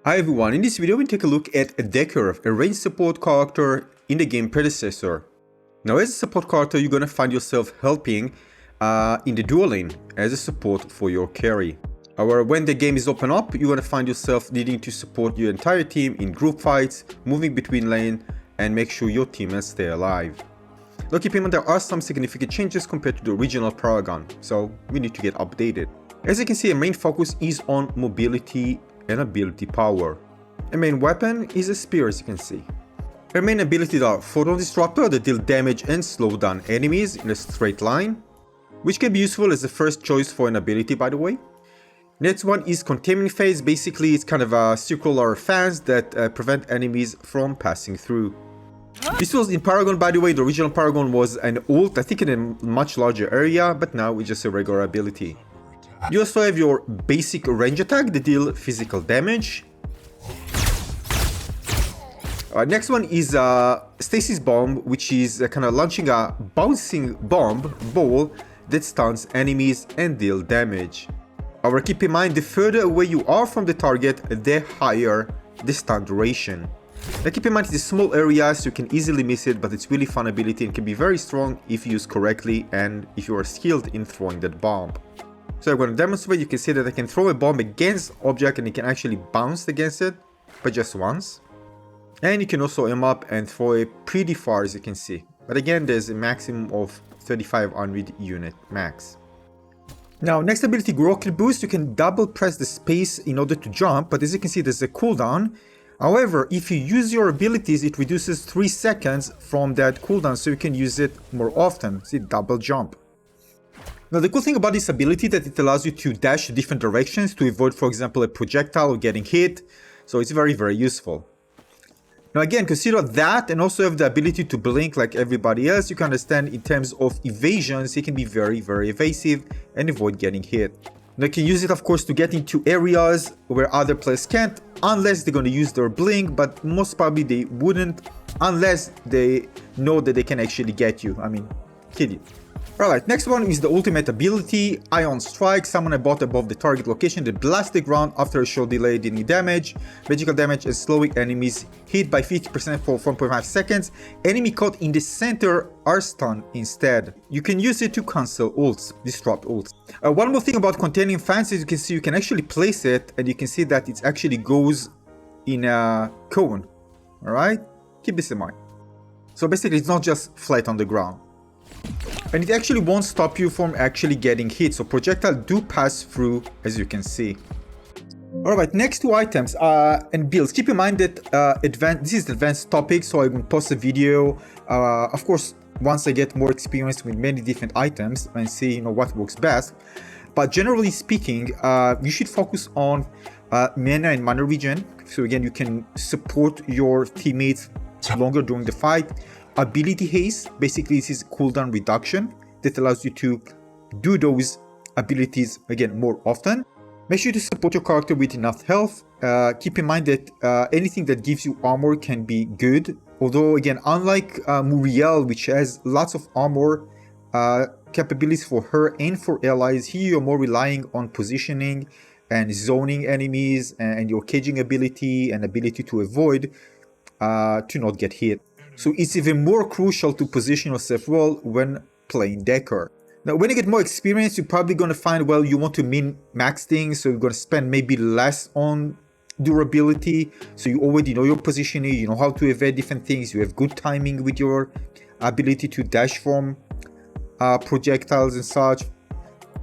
Hi everyone, in this video we take a look at DEKKER, a ranged support character in the game Predecessor. Now as a support character you're gonna find yourself helping in the dual lane as a support for your carry. However, when the game is open up, you're gonna find yourself needing to support your entire team in group fights, moving between lane and make sure your teammates stay alive. Now keep in mind there are some significant changes compared to the original Paragon, so we need to get updated. As you can see, our main focus is on mobility and ability power. A main weapon is a spear, as you can see. Her main abilities are Photon Disruptor that deal damage and slow down enemies in a straight line, which can be useful as the first choice for an ability, by the way. Next one is Containment Phase. Basically it's kind of a circular fans that prevent enemies from passing through. This was in Paragon, by the way. The original Paragon was an ult, I think in a much larger area, but now it's just a regular ability. You also have your basic range attack that deal physical damage. Next one is Stasis Bomb, which is kind of launching a bouncing bomb ball that stuns enemies and deal damage. However, keep in mind, the further away you are from the target, the higher the stun duration. Now keep in mind, it's a small area, so you can easily miss it, but it's really fun ability and can be very strong if used correctly and if you are skilled in throwing that bomb. So I'm going to demonstrate. You can see that I can throw a bomb against object and it can actually bounce against it, but just once. And you can also aim up and throw it pretty far, as you can see. But again, there's a maximum of 3500 unit max. Now, next ability, Rocket Boost. You can double press the space in order to jump, but as you can see, there's a cooldown. However, if you use your abilities, it reduces 3 seconds from that cooldown, so you can use it more often. See, double jump. Now the cool thing about this ability is that it allows you to dash different directions to avoid, for example, a projectile or getting hit. So it's very useful. Now again, consider that and also have the ability to blink like everybody else. You can understand in terms of evasions, it can be very evasive and avoid getting hit. Now you can use it, of course, to get into areas where other players can't, unless they're going to use their blink, but most probably they wouldn't unless they know that they can actually get you. I mean, kill you. Alright, next one is the ultimate ability, Ion Strike. Summon a bot above the target location that blasts the ground after a short delay, dealing damage, magical damage, and slowing enemies hit by 50% for 1.5 seconds. Enemy caught in the center are stunned instead. You can use it to cancel ults, disrupt ults. One more thing about containing fans is you can see you can actually place it and you can see that it actually goes in a cone. Alright, keep this in mind. So basically it's not just flat on the ground. And it actually won't stop you from actually getting hit, so projectiles do pass through, as you can see. Alright, next two items and builds. Keep in mind that this is the advanced topic, so I will post a video, of course, once I get more experience with many different items and see what works best. But generally speaking, you should focus on mana and mana regen. So again, you can support your teammates longer during the fight. Ability haste, basically this is cooldown reduction that allows you to do those abilities again more often. Make sure to support your character with enough health. Keep in mind that anything that gives you armor can be good, although again, unlike Muriel, which has lots of armor capabilities for her and for allies, here you're more relying on positioning and zoning enemies and your caging ability and ability to avoid to not get hit. So it's even more crucial to position yourself well when playing DEKKER. Now when you get more experience, you're probably going to find, well, you want to min-max things, so you're going to spend maybe less on durability. So you already know your positioning, you know how to evade different things, you have good timing with your ability to dash from projectiles and such.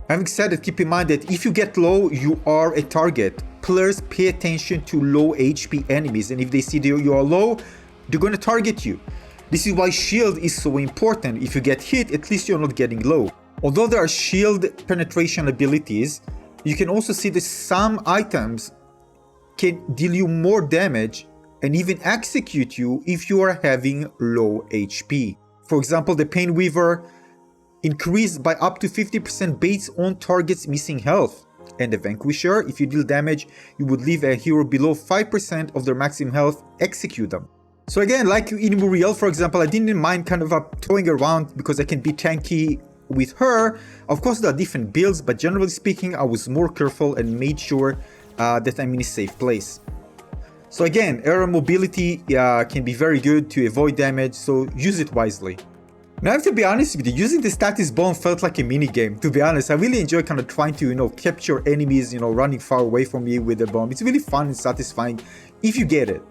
Having said that, keep in mind that if you get low, you are a target. Players pay attention to low HP enemies, and if they see that you are low, they're going to target you. This is why shield is so important. If you get hit, at least you're not getting low. Although there are shield penetration abilities, you can also see that some items can deal you more damage and even execute you if you are having low HP. For example, the Pain Weaver increased by up to 50% based on targets missing health. And the Vanquisher, if you deal damage, you would leave a hero below 5% of their maximum health, execute them. So again, like in Muriel, for example, I didn't mind kind of throwing around because I can be tanky with her. Of course, there are different builds, but generally speaking, I was more careful and made sure that I'm in a safe place. So again, air mobility can be very good to avoid damage, so use it wisely. Now I have to be honest with you, using the status bomb felt like a mini game. To be honest, I really enjoy kind of trying to, capture enemies, running far away from you with the bomb. It's really fun and satisfying if you get it.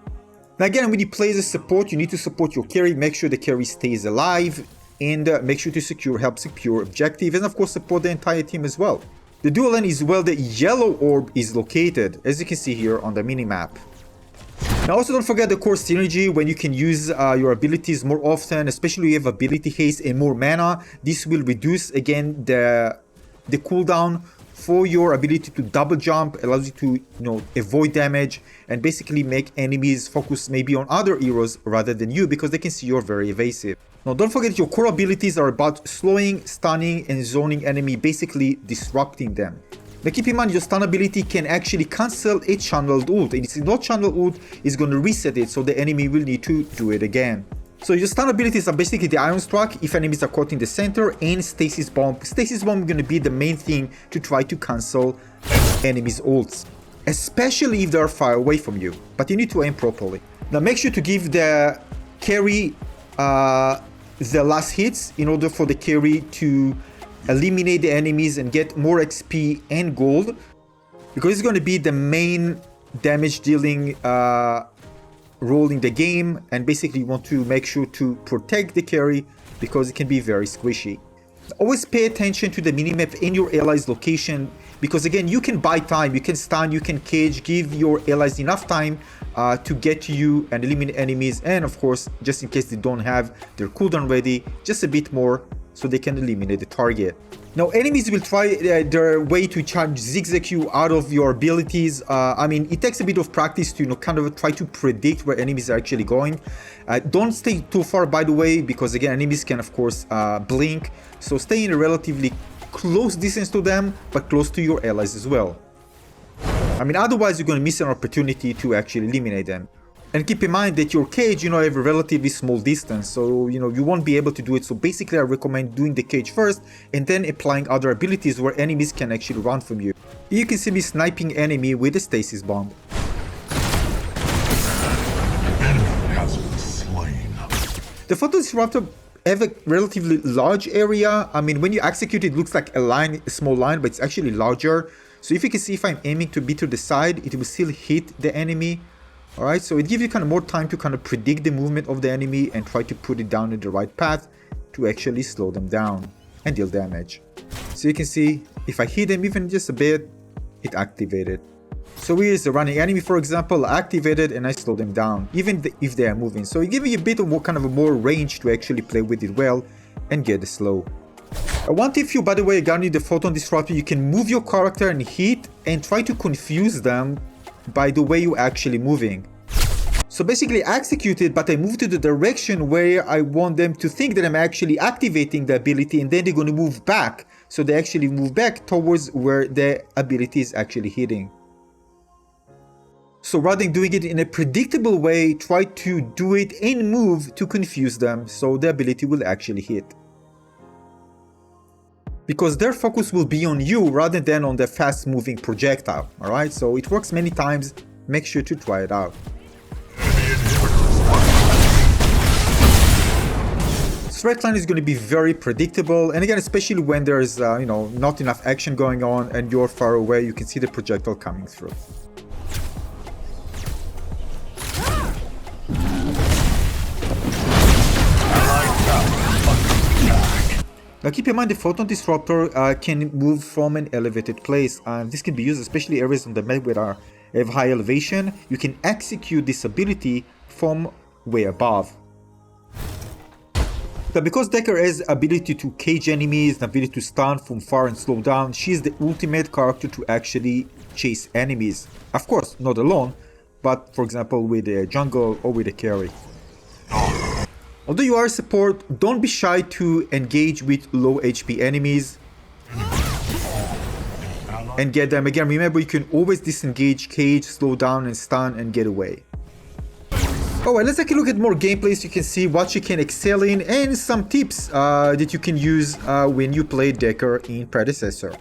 Now again, when you play as a support, you need to support your carry, make sure the carry stays alive, and make sure to help secure objective, and of course support the entire team as well. The dual lane is where the yellow orb is located, as you can see here on the mini-map. Now also don't forget the core synergy when you can use your abilities more often, especially if you have ability haste and more mana. This will reduce again the cooldown for your ability to double jump, allows you to avoid damage and basically make enemies focus maybe on other heroes rather than you because they can see you're very evasive. Now don't forget your core abilities are about slowing, stunning and zoning enemy, basically disrupting them. Now keep in mind your stun ability can actually cancel a channeled ult, and if it's not channeled ult, it's going to reset it, so the enemy will need to do it again. So your stun abilities are basically the Iron Strike if enemies are caught in the center, and Stasis Bomb. Stasis Bomb is going to be the main thing to try to cancel enemies' ults, especially if they are far away from you, but you need to aim properly. Now make sure to give the carry the last hits in order for the carry to eliminate the enemies and get more XP and gold, because it's going to be the main damage dealing role in the game, and basically you want to make sure to protect the carry because it can be very squishy. Always pay attention to the minimap in your allies location, because again you can buy time, you can stun, you can cage, give your allies enough time to get to you and eliminate enemies, and of course just in case they don't have their cooldown ready, just a bit more so they can eliminate the target. Now enemies will try their way to zigzag you out of your abilities. I mean, it takes a bit of practice to kind of try to predict where enemies are actually going. Don't stay too far, by the way, because again enemies can of course blink, so stay in a relatively close distance to them, but close to your allies as well. I mean, otherwise you're going to miss an opportunity to actually eliminate them. And keep in mind that your cage, have a relatively small distance, so, you won't be able to do it. So basically I recommend doing the cage first and then applying other abilities where enemies can actually run from you. You can see me sniping enemy with a stasis bomb. The Photo Disruptor have a relatively large area. I mean, when you execute it, looks like a small line, but it's actually larger. So if you can see, if I'm aiming to be to the side, it will still hit the enemy. Alright, so it gives you kind of more time to kind of predict the movement of the enemy and try to put it down in the right path to actually slow them down and deal damage. So you can see, if I hit them even just a bit, it activated. So here's the running enemy, for example, activated, and I slow them down, even if they are moving. So it gives you a bit of more range to actually play with it well and get the slow. One tip for you, by the way, regarding the Photon Disruptor, you can move your character and hit and try to confuse them by the way you're actually moving. So basically I execute it, but I move to the direction where I want them to think that I'm actually activating the ability, and then they're going to move back. So they actually move back towards where the ability is actually hitting. So rather than doing it in a predictable way, try to do it and move to confuse them so the ability will actually hit. Because their focus will be on you rather than on the fast moving projectile, alright? So it works many times, make sure to try it out. Straight line is going to be very predictable, and again, especially when there's not enough action going on and you're far away, you can see the projectile coming through. Now keep in mind the Photon Disruptor can move from an elevated place. This can be used especially areas on the map where have high elevation. You can execute this ability from way above. Now because Dekker has ability to cage enemies, the ability to stun from far and slow down, she's the ultimate character to actually chase enemies. Of course, not alone, but for example with a jungle or with a carry. Although you are a support, don't be shy to engage with low HP enemies and get them. Again, remember you can always disengage, cage, slow down and stun and get away. Alright, let's take a look at more gameplay so you can see what you can excel in and some tips that you can use when you play Dekker in Predecessor.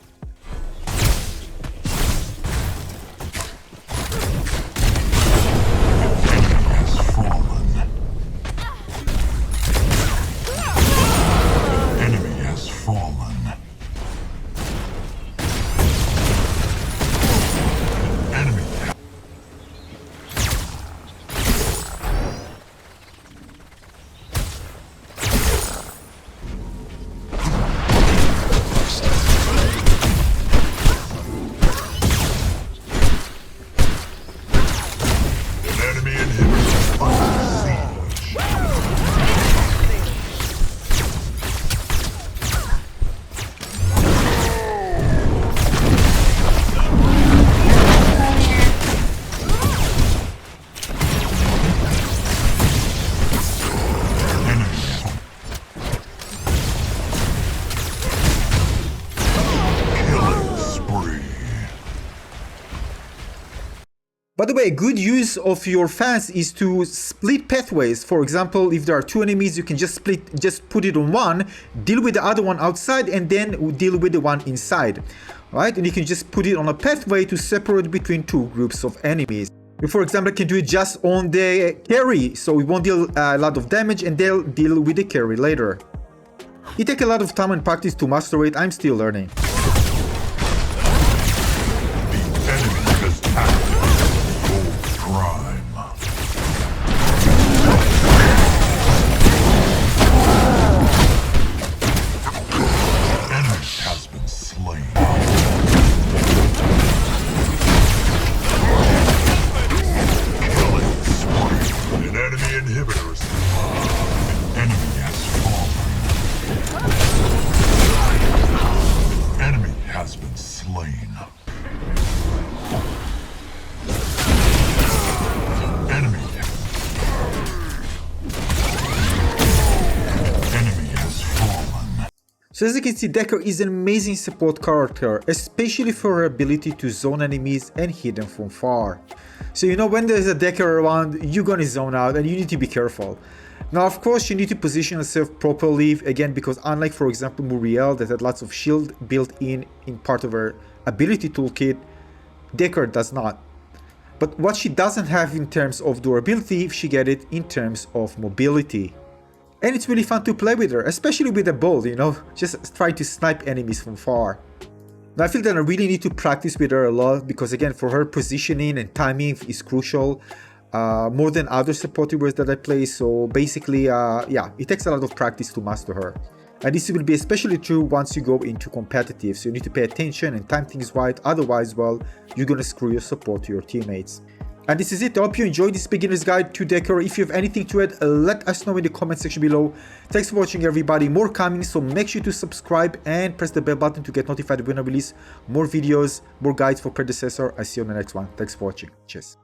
By the way, a good use of your fans is to split pathways. For example, if there are two enemies, you can just put it on one, deal with the other one outside, and then deal with the one inside. Right? And you can just put it on a pathway to separate between two groups of enemies. You, for example, can do it just on the carry, so it won't deal a lot of damage, and they'll deal with the carry later. It takes a lot of time and practice to master it. I'm still learning. So as you can see, Dekker is an amazing support character, especially for her ability to zone enemies and hit them from far. So you know, when there's a Dekker around, you're gonna zone out and you need to be careful. Now of course you need to position yourself properly, again, because unlike for example Muriel that had lots of shield built in part of her ability toolkit, Dekker does not. But what she doesn't have in terms of durability, she gets it in terms of mobility. And it's really fun to play with her, especially with a bow, you know, just try to snipe enemies from far. Now I feel that I really need to practice with her a lot because again, for her positioning and timing is crucial, more than other support heroes that I play. So basically, yeah, it takes a lot of practice to master her. And this will be especially true once you go into competitive, so you need to pay attention and time things right, otherwise, well, you're gonna screw your support to your teammates. And this is it. I hope you enjoyed this beginner's guide to Dekker. If you have anything to add, let us know in the comment section below. Thanks for watching everybody. More coming, so make sure to subscribe and press the bell button to get notified when I release more videos, more guides for Predecessor. I see you on the next one. Thanks for watching. Cheers.